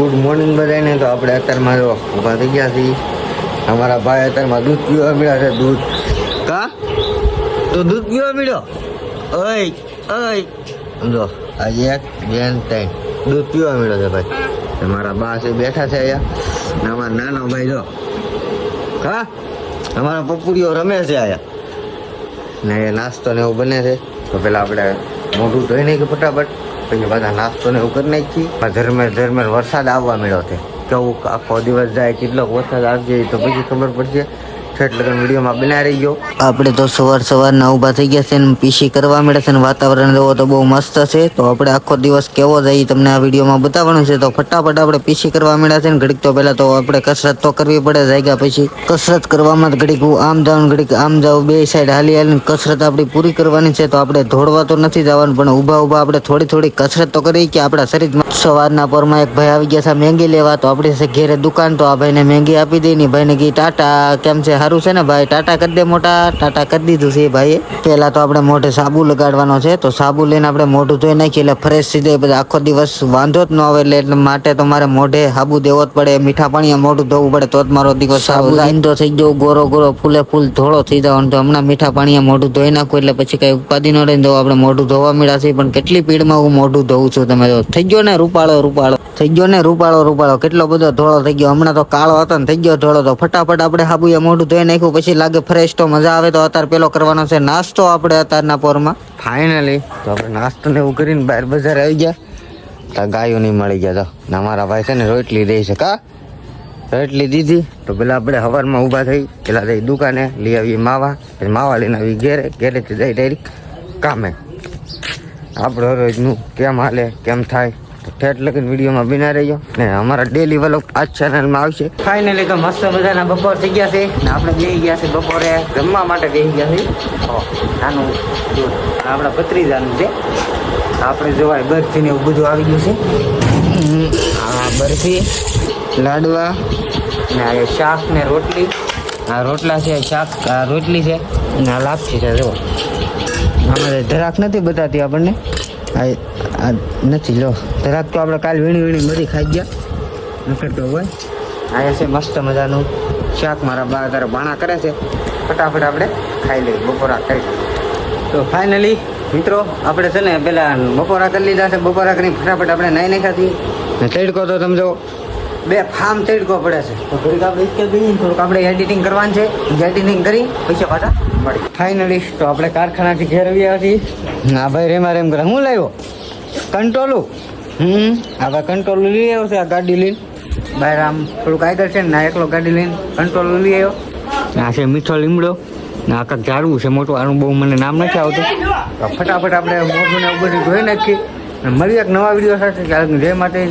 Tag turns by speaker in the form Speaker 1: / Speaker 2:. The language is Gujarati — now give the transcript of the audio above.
Speaker 1: ગુડ મોર્નિંગ બધાને. તો આપણે અત્યારમાં જો ઊભા થઈ ગયા છીએ. અમારા ભાઈ અત્યારમાં દૂધ પીવા મળ્યા છે. દૂધ કા તો દૂધ પીવા મળ્યો. ઓય ઓય જો આજે એક બેન ત્રણ દૂધ પીવા મળ્યો છે ભાઈ. મારા બા છે બેઠા છે અહીંયા. અમારા નાનો ભાઈ જો હા અમારા પપ્પુડીઓ રમે છે અહીંયા ને એ નાસ્તો ને એવું બને છે. તો પેલા આપણે મોઢું ધોઈ નાખી ફટાફટ, પછી બધા નાસ્તો ને એવું કરી નાખી. ઝરમર વરસાદ આવવા મળ્યો છે. કેવું આખો દિવસ જાય, કેટલોક વરસાદ આવશે તો પછી ખબર પડશે. એટલે વિડીયોમાં બના રહી ગયો. આપણે તો સવારના ઊભા થઈ ગયા છે ને પીસી કરવા મળે છે ને વાતાવરણ જોવો તો બહુ મસ્ત છે. તો આપણે આખો દિવસ કેવો જાય તમને આ વિડીયોમાં બતાવવાનું છે. તો ફટાફટ આપણે પીસી કરવા મળ્યા છે ને ઘડીક તો પહેલા તો આપણે કસરત તો કરવી પડે. જાગ્યા પછી કસરત કરવામાં ઘડીક આમ જાઉં ઘડીક આમ જાઉં, બે સાઈડ હાલી કસરત આપણી પૂરી કરવાની છે. તો આપણે દોડવા તો નથી જવાનું, પણ ઊભા આપણે થોડી કસરત તો કરી કે આપણા શરીરમાં. સવારના પરમાં એક ભાઈ આવી ગયા છે મેંગી લેવા. તો આપણે ઘેરે દુકાન, તો આ ભાઈને મેંગી આપી દઈ. ભાઈને કી ટાટા, કેમ છે સારું છે ને ભાઈ? ટાટા કરી દે મોટા. ટાટા કરી દીધું છે ભાઈએ. પહેલા તો આપણે મોઢે સાબુ લગાડવાનો છે. તો સાબુ લઈને આપણે મોઢું ધોઈ નાખીએ એટલે ફ્રેશ થઈ જાય. પછી આખો દિવસ વાંધો જ ન આવે. એટલે માટે તો મારે મોઢે સાબુ દેવો જ પડે. મીઠા પાણીએ મોઢું ધોવું પડે તો જ મારો દિવસ સાબુ લાઈંદો થઈ ગયો, ગોરો ફૂલે ફૂલ ધોળો થઈ જવાનો. તો હમણાં મીઠા પાણીએ મોઢું ધોઈ નાખું એટલે પછી કઈ ઉપાધિ ન રહીને તો આપણે મોઢું ધોવા મળ્યા છે. પણ કેટલી પીડમાં હું મોઢું ધોઉં છું. તમે જો થઈ ગયો ને રૂપાળો થઈ ગયો ને રૂપાળો કેટલો બધો ધોળો થઈ ગયો. હમણાં તો કાળો હતો ને થઈ ગયો ધોળો. તો ફટાફટ આપણે સાબુએ મોઢું ધોઈ નાખ્યું પછી લાગે ફ્રેશ. તો મજા આવે. તો અત્યારે પેલો કરવાનો છે નાસ્તો આપણે અત્યારના પોરમાં. ફાઇનલી તો આપણે નાસ્તો ને એવું કરીને બહાર બજાર આવી ગયા. તો ગાયો નહીં મળી ગયા. તો અમારા ભાઈ છે ને રોટલી દે છે. કા રોટલી દીધી. તો પેલા આપણે સવારમાં ઊભા થઈ, પેલા જઈ દુકાને લઈ આવીએ માવા. પછી માવા લઈને આવી ઘેરેથી જઈ ડાયરેક્ટ કામે. આપણે રોજનું કેમ હાલે કેમ થાય ઠેઠ લગીને વિડીયોમાં બના રહ્યો ને અમારા ડેલી વ્લોગ આ ચેનલમાં આવશે. ફાઇનલી તો મસ્ત મજાના બપોર થઈ ગયા છે ને આપણે બેસી ગયા છે બપોરે જમવા માટે બેસી ગયા છે. નાનું દૂધ આપણા ભત્રીજાનું છે. આપણે જોવાય બરફી ને એવું બધું આવી ગયું છે. આ બરફી, લાડવા ને આ શાક ને રોટલી. આ રોટલા છે, શાક, આ રોટલી છે અને આ લાપસી છે. જો અમારે ધરાક નથી બતાતી આપણને. આ નથી લો ધરાક તો આપણે કાલ વીણી બધી ખાઈ ગયા નકર તો હોય. આ છે મસ્ત મજાનું શાક. મારા બા તારા બાણા કરે છે. ફટાફટ આપણે ખાઈ લઈએ, બપોરા કરી. તો ફાઇનલી મિત્રો આપણે છે ને પેલા બપોરા કરી લીધા છે. બપોરા કરી ફટાફટ આપણે નાઈ નાખ્યા ને તડકો તો સમજો બે ફાર્મ તડકો પડે છે. તો થોડીક આપણે થોડુંક આપણે એડિટિંગ કરવાનું છે. એડિટિંગ કરી પછી પાછા મળી. ફાઇનલી તો આપણે કારખાનાથી ઘેર આવ્યા છીએ. આ ભાઈ રેમ કરે હું લાવ્યો કંટ્રોલું. આપણે કંટ્રોલ લઈ આવ્યો છે. આ ગાડી લઈને બહાર આમ થોડુંક આગળ છે ને એકલો ગાડી લઈને કંટ્રોલ લઈ આવ્યો. આ છે મીઠો લીમડો ને આ કાંક ઝાડવું છે મોટું. આનું બહુ મને નામ નથી આવતું. તો ફટાફટ આપણે મોઢું ને એવું બધું ધોઈ નાખીએ. મળીએ એક નવા વિડીયો સાથે. જય માતા.